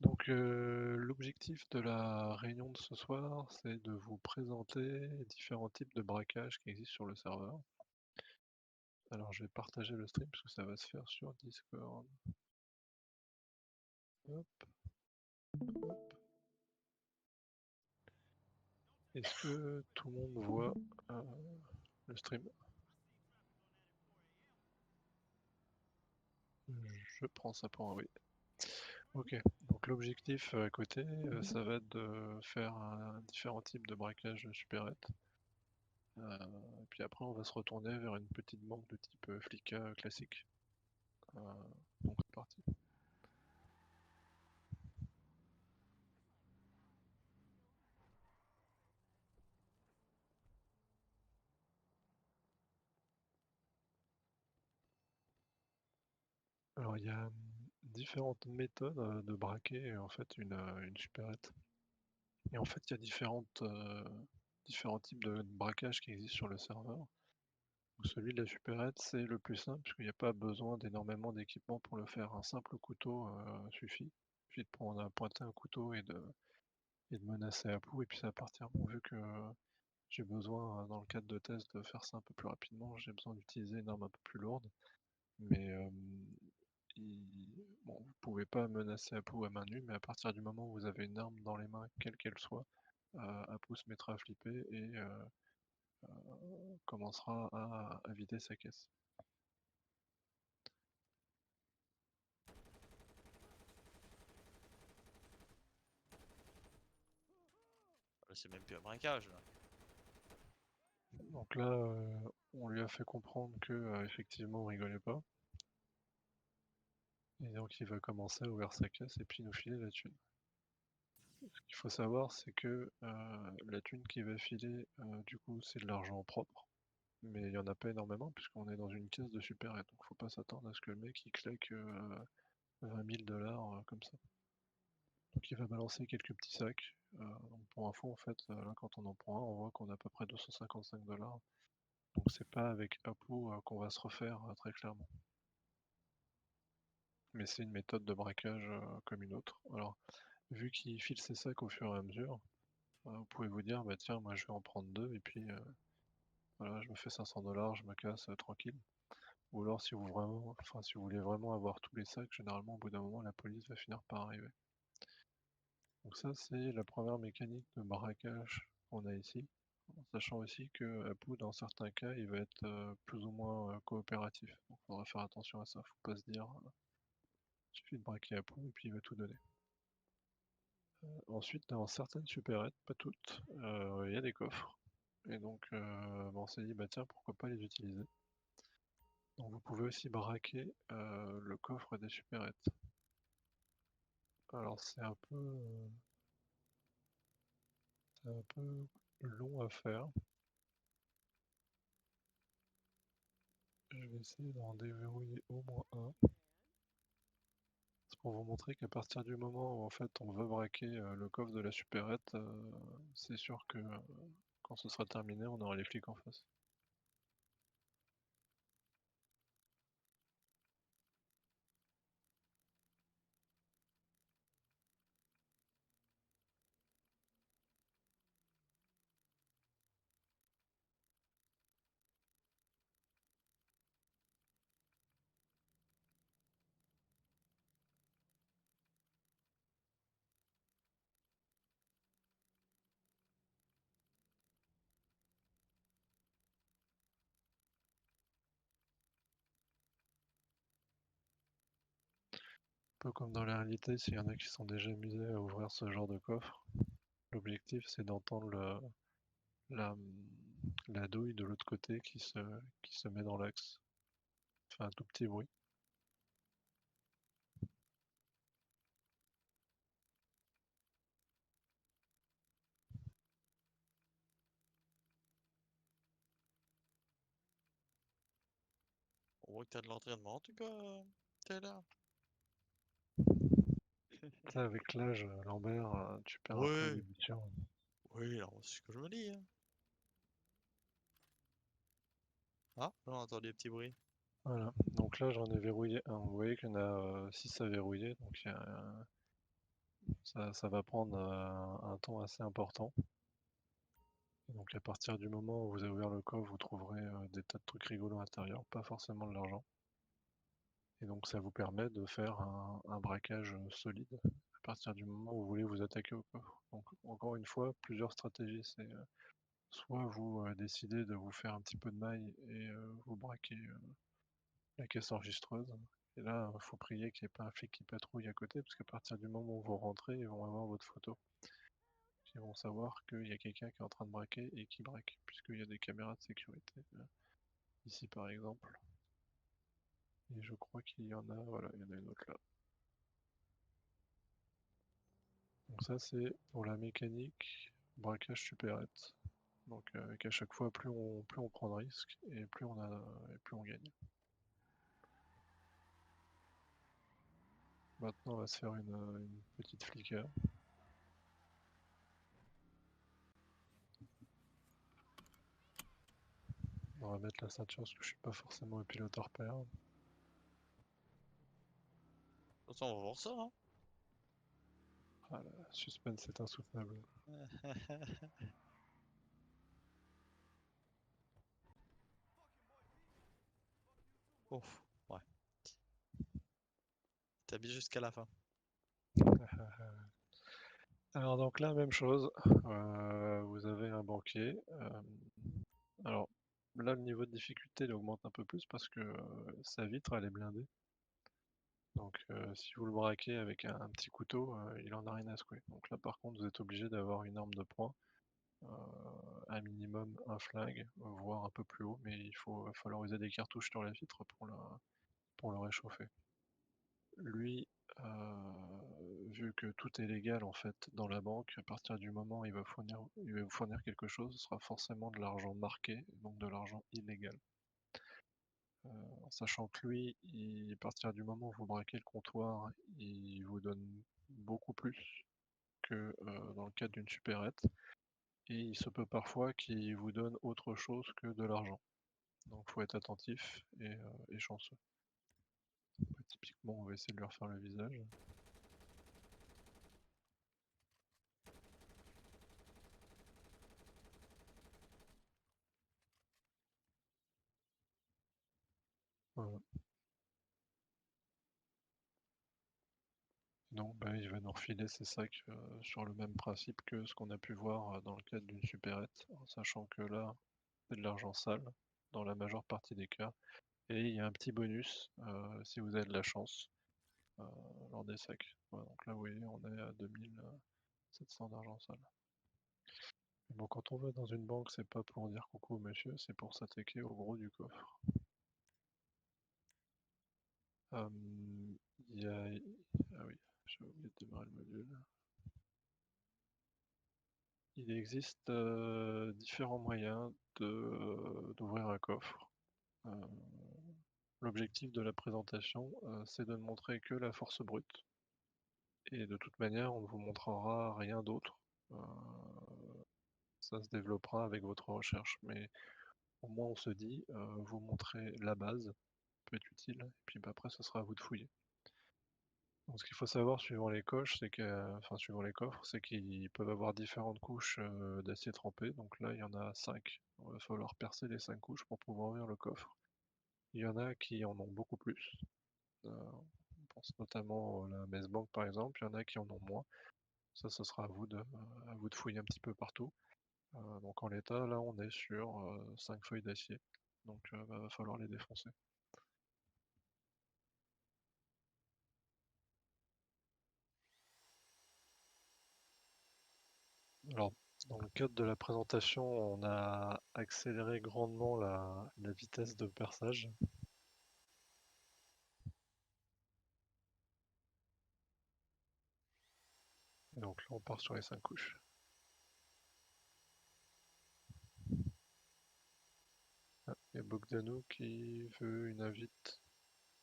Donc l'objectif de la réunion de ce soir, c'est de vous présenter différents types de braquages qui existent sur le serveur. Alors je vais partager le stream parce que ça va se faire sur Discord. Hop, hop. Est-ce que tout le monde voit le stream? Je prends ça pour un oui. Ok, donc l'objectif à côté, ça va être de faire différents types de braquages supérette. Et puis après, on va se retourner vers une petite banque de type Flicka classique. Donc c'est parti. Alors il y a différentes méthodes de braquer en fait une supérette. Et en fait, il y a différents types de braquage qui existent sur le serveur. Donc, celui de la supérette, c'est le plus simple, puisqu'il n'y a pas besoin d'énormément d'équipement pour le faire. Un simple couteau suffit. Il suffit de prendre, pointer un couteau et de menacer à pouls, et puis ça va partir. Bon, vu que j'ai besoin, dans le cadre de test, de faire ça un peu plus rapidement, j'ai besoin d'utiliser une arme un peu plus lourde. Mais bon, vous pouvez pas menacer à pouls à main nue, mais à partir du moment où vous avez une arme dans les mains, quelle qu'elle soit, Apu se mettra à flipper et commencera à vider sa caisse. C'est même plus un braquage là. Donc là, on lui a fait comprendre que effectivement on rigolait pas. Et donc il va commencer à ouvrir sa caisse et puis nous filer la thune. Ce qu'il faut savoir, c'est que la thune qui va filer, du coup, c'est de l'argent propre. Mais il n'y en a pas énormément puisqu'on est dans une caisse de supérette. Donc faut pas s'attendre à ce que le mec il claque 20 000 $ comme ça. Donc il va balancer quelques petits sacs. Donc pour info, en fait, là quand on en prend un, on voit qu'on a à peu près 255 $. Donc c'est pas avec Apu qu'on va se refaire très clairement. Mais c'est une méthode de braquage comme une autre. Alors, vu qu'il file ses sacs au fur et à mesure, vous pouvez vous dire, bah tiens, moi je vais en prendre deux et puis voilà, je me fais 500 $, je me casse tranquille. Ou alors si vous voulez vraiment avoir tous les sacs, généralement au bout d'un moment la police va finir par arriver. Donc ça c'est la première mécanique de braquage qu'on a ici, en sachant aussi que Apu dans certains cas il va être plus ou moins coopératif. Donc il faudra faire attention à ça, faut pas se dire il suffit de braquer Apu et puis il va tout donner. Ensuite dans certaines supérettes, pas toutes, il y a des coffres. Et donc on s'est dit bah tiens pourquoi pas les utiliser. Donc vous pouvez aussi braquer le coffre des supérettes. Alors c'est un peu long à faire. Je vais essayer d'en déverrouiller au moins un. C'est pour vous montrer qu'à partir du moment où en fait on veut braquer le coffre de la supérette, c'est sûr que quand ce sera terminé, on aura les flics en face. Un peu comme dans la réalité, s'il y en a qui sont déjà amusés à ouvrir ce genre de coffre, l'objectif c'est d'entendre la, la douille de l'autre côté qui se met dans l'axe. Fait un tout petit bruit. On voit que t'as de l'entraînement en tout cas, t'es là. Ça, avec l'âge, Lambert, tu perds un peu Ouais, l'émission. oui, alors c'est ce que je me dis, hein. Ah, on entend des petits bruits. Voilà, donc là j'en ai verrouillé un. Vous voyez qu'il y en a 6 à verrouiller, donc Ça va prendre un temps assez important. Donc à partir du moment où vous avez ouvert le coffre, vous trouverez des tas de trucs rigolos à l'intérieur, pas forcément de l'argent. Et donc ça vous permet de faire un braquage solide à partir du moment où vous voulez vous attaquer au coffre. Donc encore une fois, plusieurs stratégies. C'est soit vous décidez de vous faire un petit peu de maille et vous braquez la caisse enregistreuse. Et là, il faut prier qu'il n'y ait pas un flic qui patrouille à côté, parce qu'à partir du moment où vous rentrez, ils vont avoir votre photo. Ils vont savoir qu'il y a quelqu'un qui est en train de braquer et qui braque, puisqu'il y a des caméras de sécurité. Ici par exemple. Et je crois qu'il y en a, voilà, il y en a une autre là. Donc ça c'est pour la mécanique braquage supérette. Donc qu'à chaque fois plus on prend de risques et plus on gagne. Maintenant on va se faire une petite flicker. On va mettre la ceinture parce que je suis pas forcément un pilote hors pair. De toute façon, on va voir ça, hein. Ah, le suspense est insoutenable. Ouf, ouais. T'habilles jusqu'à la fin. Alors donc là, même chose, vous avez un banquier. Alors là, le niveau de difficulté il augmente un peu plus parce que sa vitre elle est blindée. Donc si vous le braquez avec un petit couteau, il en a rien à secouer. Donc là par contre, vous êtes obligé d'avoir une arme de poing, euh, un minimum un flingue, voire un peu plus haut, mais va falloir user des cartouches sur la vitre pour le réchauffer. Lui, vu que tout est légal en fait dans la banque, à partir du moment où il va vous fournir quelque chose, ce sera forcément de l'argent marqué, donc de l'argent illégal. En sachant que lui, à partir du moment où vous braquez le comptoir, il vous donne beaucoup plus que dans le cadre d'une supérette, et il se peut parfois qu'il vous donne autre chose que de l'argent. Donc faut être attentif et chanceux. Typiquement, on va essayer de lui refaire le visage. Voilà. Donc bah, il va nous refiler ses sacs sur le même principe que ce qu'on a pu voir dans le cadre d'une supérette, en sachant que là, c'est de l'argent sale dans la majeure partie des cas. Et il y a un petit bonus si vous avez de la chance euh, lors des sacs. Voilà, donc là, vous voyez, on est à 2700 d'argent sale. Mais bon, quand on va dans une banque, c'est pas pour dire coucou monsieur, c'est pour s'attaquer au gros du coffre. Euh, il y a... Ah oui, j'ai oublié de démarrer le module. Il existe différents moyens d'ouvrir un coffre. Euh, L'objectif de la présentation, c'est de ne montrer que la force brute. Et de toute manière, on ne vous montrera rien d'autre. Euh, Ça se développera avec votre recherche. Mais au moins, on se dit, vous montrez la base, peut être utile, et puis bah, après, ce sera à vous de fouiller. Donc, ce qu'il faut savoir suivant les coches, c'est que, enfin suivant les coffres, c'est qu'ils peuvent avoir différentes couches d'acier trempé. Donc là, il y en a 5. Il va falloir percer les 5 couches pour pouvoir ouvrir le coffre. Il y en a qui en ont beaucoup plus. On pense notamment à la Messe Bank par exemple. Il y en a qui en ont moins. Ça, ce sera à vous de fouiller un petit peu partout. Donc en l'état, là, on est sur 5 feuilles d'acier. Donc va falloir les défoncer. Alors, dans le cadre de la présentation, on a accéléré grandement la vitesse de perçage. Et donc là, on part sur les 5 couches. Ah, il y a Bogdanou qui veut une invite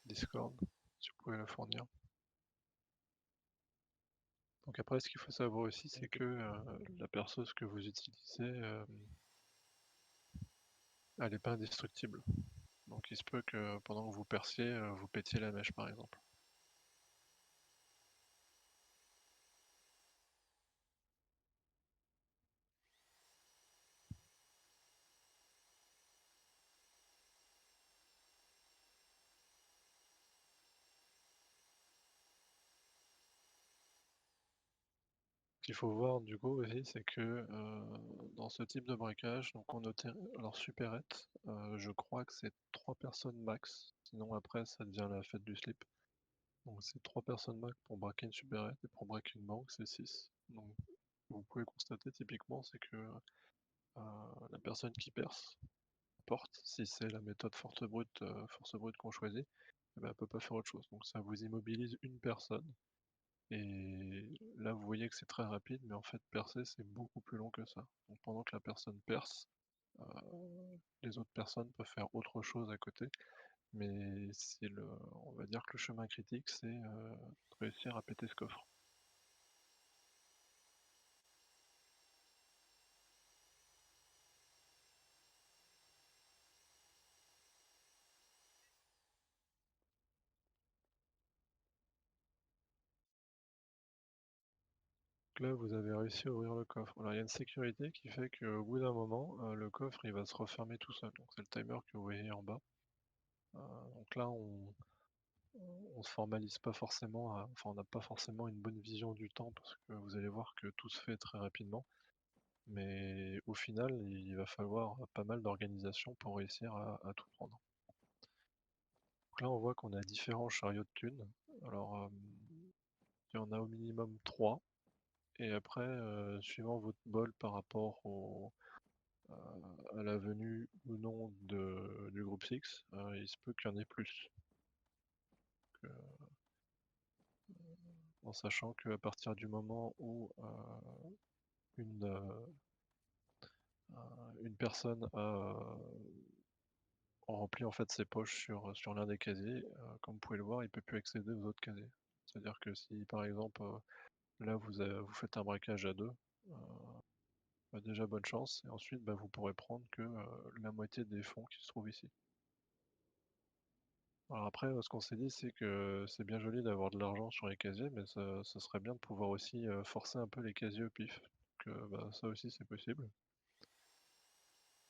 Discord, si vous pouvez la fournir. Donc après, ce qu'il faut savoir aussi, c'est que la perceuse que vous utilisez, elle n'est pas indestructible. Donc il se peut que pendant que vous perciez, vous pétiez la mèche par exemple. qu'il faut voir du coup aussi, c'est que dans ce type de braquage, donc on notait alors supérette, je crois que c'est 3 personnes max, sinon après ça devient la fête du slip. Donc c'est 3 personnes max pour braquer une supérette et pour braquer une banque c'est 6. Donc vous pouvez constater typiquement, c'est que la personne qui perce porte, si c'est la méthode force brute qu'on choisit, eh ben, elle peut pas faire autre chose. Donc ça vous immobilise une personne. Et là, vous voyez que c'est très rapide, mais en fait, percer, c'est beaucoup plus long que ça. Donc pendant que la personne perce, euh, les autres personnes peuvent faire autre chose à côté, mais on va dire que le chemin critique, c'est de réussir à péter ce coffre. Donc là, vous avez réussi à ouvrir le coffre. Alors, il y a une sécurité qui fait qu'au bout d'un moment, le coffre, il va se refermer tout seul. Donc c'est le timer que vous voyez en bas. Donc là, on se formalise pas forcément, enfin on n'a pas forcément une bonne vision du temps parce que vous allez voir que tout se fait très rapidement. Mais au final, il va falloir pas mal d'organisation pour réussir à tout prendre. Donc là, on voit qu'on a différents chariots de thunes. Alors, il y en a au minimum 3. Et après, suivant votre bol par rapport à la venue ou non du groupe Six, il se peut qu'il y en ait plus. Donc, en sachant qu'à partir du moment où une, une personne a rempli en fait ses poches sur l'un des casiers, comme vous pouvez le voir, il peut plus accéder aux autres casiers. C'est-à-dire que si par exemple là vous faites un braquage à deux, euh, bah, déjà bonne chance, et ensuite bah, vous pourrez prendre que la moitié des fonds qui se trouvent ici. Alors après, ce qu'on s'est dit, c'est que c'est bien joli d'avoir de l'argent sur les casiers, mais ça serait bien de pouvoir aussi forcer un peu les casiers au pif. Donc bah, ça aussi c'est possible.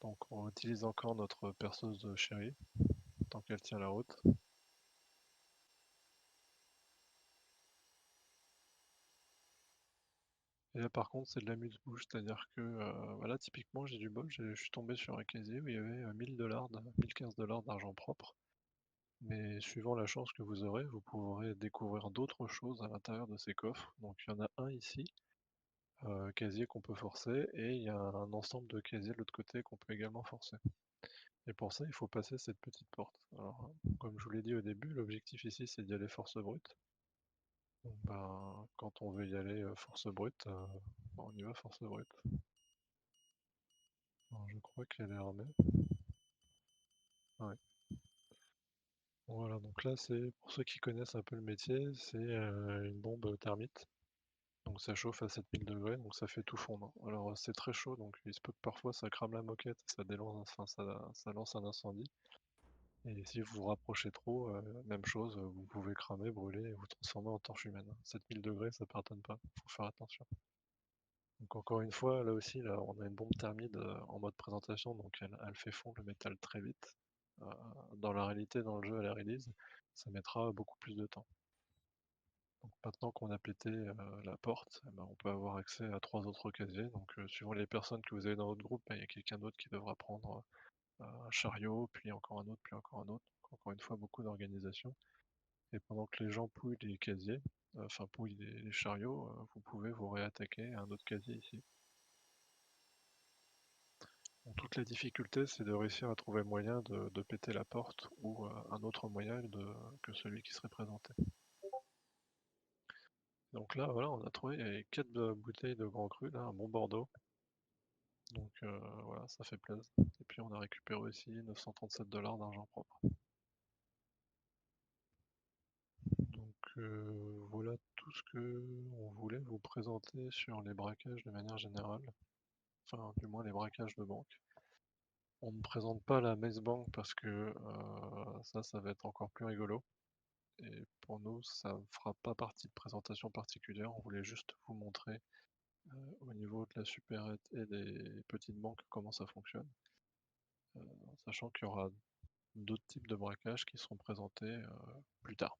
Donc on utilise encore notre perceuse chérie, tant qu'elle tient la route. Et là par contre c'est de l'amuse-bouche, c'est-à-dire que voilà, typiquement j'ai du bol, je suis tombé sur un casier où il y avait 1000 $, 1015 $ d'argent propre. Mais suivant la chance que vous aurez, vous pourrez découvrir d'autres choses à l'intérieur de ces coffres. Donc il y en a un ici, casier qu'on peut forcer, et il y a un ensemble de casiers de l'autre côté qu'on peut également forcer. Et pour ça, il faut passer cette petite porte. Alors, comme je vous l'ai dit au début, l'objectif ici c'est d'y aller force brute. Donc, ben, quand on veut y aller force brute, ben, on y va force brute. Alors, je crois qu'elle est armée. Ouais. Voilà, donc là c'est, pour ceux qui connaissent un peu le métier, c'est une bombe thermite. Donc ça chauffe à 7000 degrés, donc ça fait tout fondre. Alors c'est très chaud, donc il se peut que parfois ça crame la moquette, ça délance, enfin ça lance un incendie. Et si vous vous rapprochez trop, même chose, vous pouvez cramer, brûler et vous transformer en torche humaine. 7000 degrés, ça pardonne pas, faut faire attention. Donc encore une fois, là aussi, là, on a une bombe thermite en mode présentation, donc elle fait fondre le métal très vite. Euh, Dans la réalité, dans le jeu à la release, ça mettra beaucoup plus de temps. Donc maintenant qu'on a pété la porte, eh ben, on peut avoir accès à 3 autres casiers. Donc suivant les personnes que vous avez dans votre groupe, ben, il y a quelqu'un d'autre qui devra prendre un chariot, puis encore un autre, puis encore un autre. Donc, encore une fois, beaucoup d'organisation. Et pendant que les gens pouillent les casiers, enfin pouillent les chariots, vous pouvez vous réattaquer à un autre casier ici. Donc, toute la difficulté, c'est de réussir à trouver moyen de péter la porte ou un autre moyen que celui qui serait présenté. Donc là, voilà, on a trouvé 4 bouteilles de Grand Cru, là, un bon Bordeaux. Donc voilà, ça fait plaisir. Et puis on a récupéré aussi 937 $ d'argent propre. Donc voilà tout ce que on voulait vous présenter sur les braquages de manière générale. Enfin, du moins les braquages de banque. On ne présente pas la Maze Bank parce que ça va être encore plus rigolo. Et pour nous, ça ne fera pas partie de présentation particulière. On voulait juste vous montrer au niveau de la supérette et des petites banques comment ça fonctionne. Sachant qu'il y aura d'autres types de braquages qui seront présentés plus tard.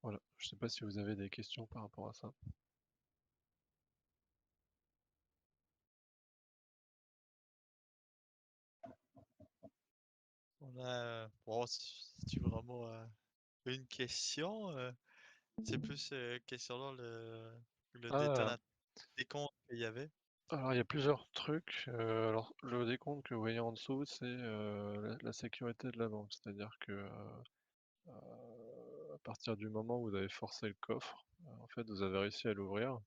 Voilà, je ne sais pas si vous avez des questions par rapport à ça. Bon, c'est vraiment une question. C'est plus question dans le Ah, décompte qu'il y avait. alors il y a plusieurs trucs. Alors le décompte que vous voyez en dessous, c'est la sécurité de la banque. C'est-à-dire que à partir du moment où vous avez forcé le coffre, en fait vous avez réussi à l'ouvrir.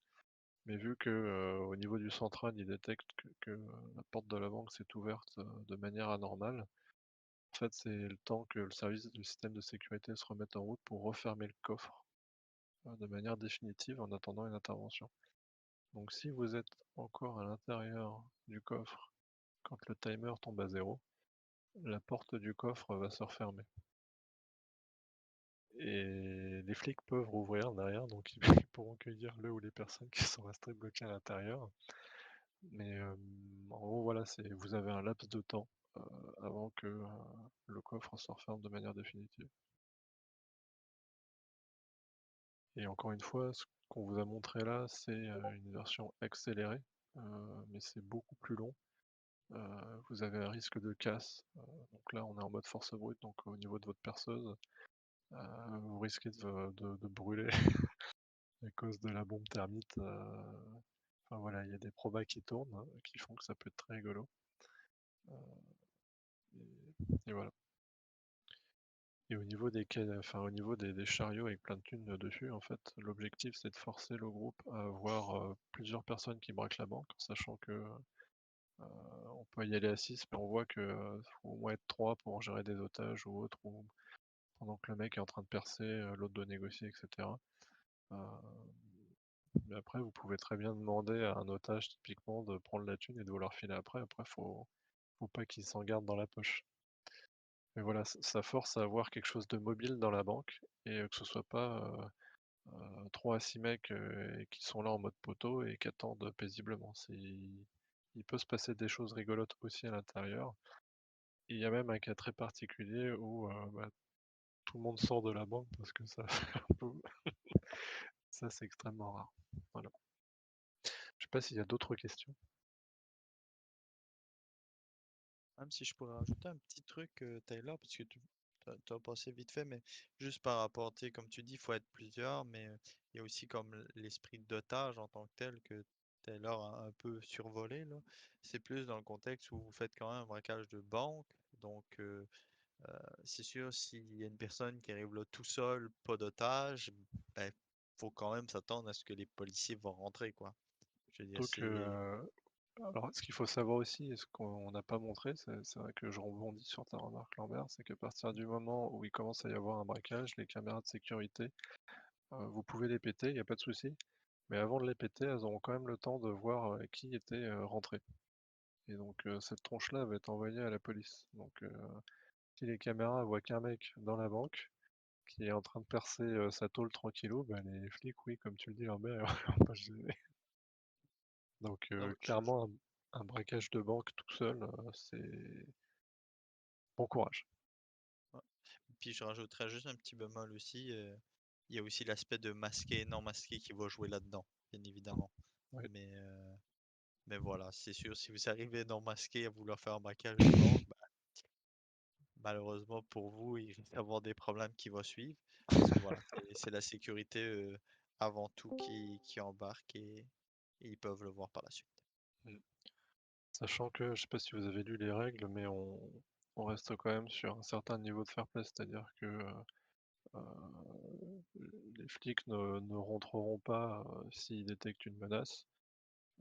Mais vu que au niveau du central, il détecte que la porte de la banque s'est ouverte de manière anormale, en fait c'est le temps que le service du système de sécurité se remette en route pour refermer le coffre de manière définitive en attendant une intervention. Donc si vous êtes encore à l'intérieur du coffre quand le timer tombe à zéro, la porte du coffre va se refermer. Et les flics peuvent rouvrir derrière, donc ils ils pourront cueillir le ou les personnes qui sont restées bloquées à l'intérieur. Mais en gros, voilà, vous avez un laps de temps avant que le coffre se referme de manière définitive. Et encore une fois, ce qu'on vous a montré là, c'est une version accélérée, mais c'est beaucoup plus long. Vous avez un risque de casse. Donc là, on est en mode force brute, donc au niveau de votre perceuse, vous risquez de brûler à cause de la bombe thermite. Enfin voilà, il y a des probas qui tournent, qui font que ça peut être très rigolo. Et voilà. Et au niveau enfin, au niveau des chariots avec plein de thunes dessus, en fait, l'objectif c'est de forcer le groupe à avoir plusieurs personnes qui braquent la banque, sachant que on peut y aller à 6, mais on voit que faut au moins être 3 pour gérer des otages ou autre, ou pendant que le mec est en train de percer, l'autre doit négocier, etc. Euh, mais après, vous pouvez très bien demander à un otage typiquement de prendre la thune et de vous la refiler après. Après, faut pas qu'il s'en garde dans la poche. Mais voilà, ça force à avoir quelque chose de mobile dans la banque et que ce soit pas 3 à 6 mecs qui sont là en mode poteau et qui attendent paisiblement. Il peut se passer des choses rigolotes aussi à l'intérieur. Il y a même un cas très particulier où bah, tout le monde sort de la banque parce que ça, ça c'est extrêmement rare. Voilà. Je sais pas s'il y a d'autres questions. Même si je pourrais rajouter un petit truc, Taylor, parce que tu as passé vite fait, mais juste par rapport, tu sais, comme tu dis, il faut être plusieurs, mais il y a aussi comme l'esprit d'otage en tant que tel que Taylor a un peu survolé, là. C'est plus dans le contexte où vous faites quand même un braquage de banque, donc c'est sûr, s'il y a une personne qui arrive là tout seul, pas d'otage, ben, faut quand même s'attendre à ce que les policiers vont rentrer, quoi. Je veux dire, Donc, c'est... alors, ce qu'il faut savoir aussi, et ce qu'on n'a pas montré, c'est vrai que je rebondis sur ta remarque, Lambert, c'est qu'à partir du moment où il commence à y avoir un braquage, les caméras de sécurité, vous pouvez les péter, il n'y a pas de souci. Mais avant de les péter, elles auront quand même le temps de voir qui était rentré. Et donc, cette tronche-là va être envoyée à la police. Donc, si les caméras voient qu'un mec dans la banque qui est en train de percer sa tôle tranquillou, bah, les flics, oui, comme tu le dis, Lambert, ils vont pas se gêner. Donc, Non, clairement, un braquage de banque tout seul, c'est bon courage. ouais. Puis je rajouterais juste un petit bémol aussi. Il y a aussi l'aspect de masqué et non masqué qui va jouer là-dedans, bien évidemment. Ouais. Mais, euh, mais voilà, c'est sûr, si vous arrivez non masqué à vouloir faire un braquage de banque, ben, malheureusement pour vous, il risque d'avoir des problèmes qui vont suivre. Parce que voilà, c'est la sécurité avant tout qui embarque et ils peuvent le voir par la suite. Mm. Sachant que, je sais pas si vous avez lu les règles, mais on reste quand même sur un certain niveau de fair play, c'est-à-dire que les flics ne rentreront pas s'ils détectent une menace.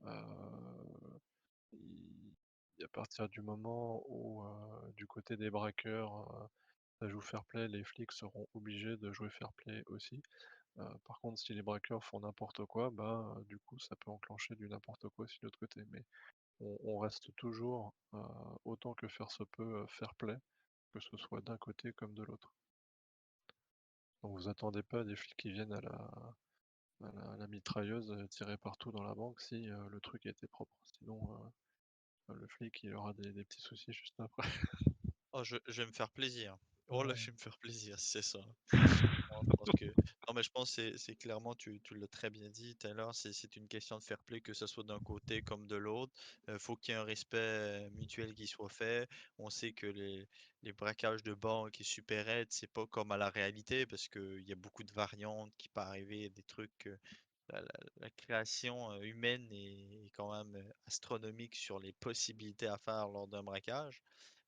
Euh, à partir du moment où, du côté des braqueurs, ça joue fair play, les flics seront obligés de jouer fair play aussi. Par contre, si les braqueurs font n'importe quoi, ben, du coup, ça peut enclencher du n'importe quoi aussi de l'autre côté. Mais on reste toujours, autant que faire se peut, fair play, que ce soit d'un côté comme de l'autre. Donc vous attendez pas des flics qui viennent à la mitrailleuse tirer partout dans la banque si le truc a été propre. Sinon, le flic il aura des petits soucis juste après. Oh, je vais me faire plaisir. Oh là, Euh, je vais me faire plaisir, si c'est ça. Je pense que non, mais je pense que c'est clairement, tu l'as très bien dit tout à l'heure, c'est une question de fair play, que ce soit d'un côté comme de l'autre. Faut qu'il y ait un respect mutuel qui soit fait. On sait que les braquages de banque et supérettes, c'est pas comme à la réalité parce qu'il y a beaucoup de variantes qui peuvent arriver, des trucs. La création humaine est quand même astronomique sur les possibilités à faire lors d'un braquage,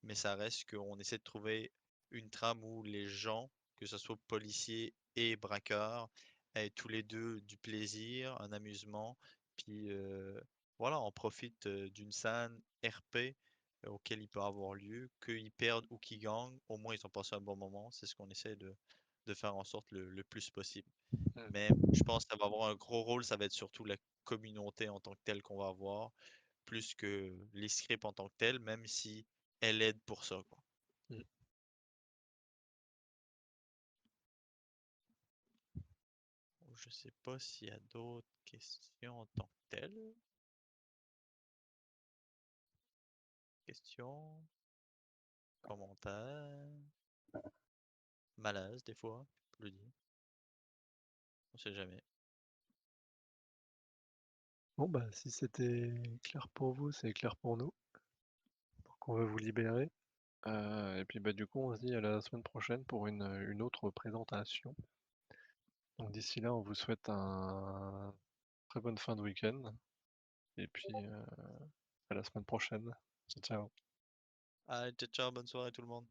mais ça reste qu'on essaie de trouver une trame où les gens, que ce soit policiers et braqueurs, aient tous les deux du plaisir, un amusement, puis voilà, on profite d'une scène RP auquel il peut avoir lieu, qu'ils perdent ou qu'ils gagnent, au moins ils ont passé un bon moment, c'est ce qu'on essaie de faire en sorte le plus possible. Mmh. Mais je pense que ça va avoir un gros rôle, ça va être surtout la communauté en tant que telle qu'on va avoir, plus que les scripts en tant que tels, même si elle aide pour ça, quoi. Mmh. Je sais pas s'il y a d'autres questions en tant que telles. Questions, commentaires, malaise des fois, je le dis. On sait jamais. Bon, bah, si c'était clair pour vous, c'est clair pour nous. Donc on va vous libérer, et puis, bah, du coup, on se dit à la semaine prochaine pour une autre présentation. Donc d'ici là, on vous souhaite un très bonne fin de week-end et puis, à la semaine prochaine. Ciao, ciao. Allez, ciao, ciao, bonne soirée tout le monde.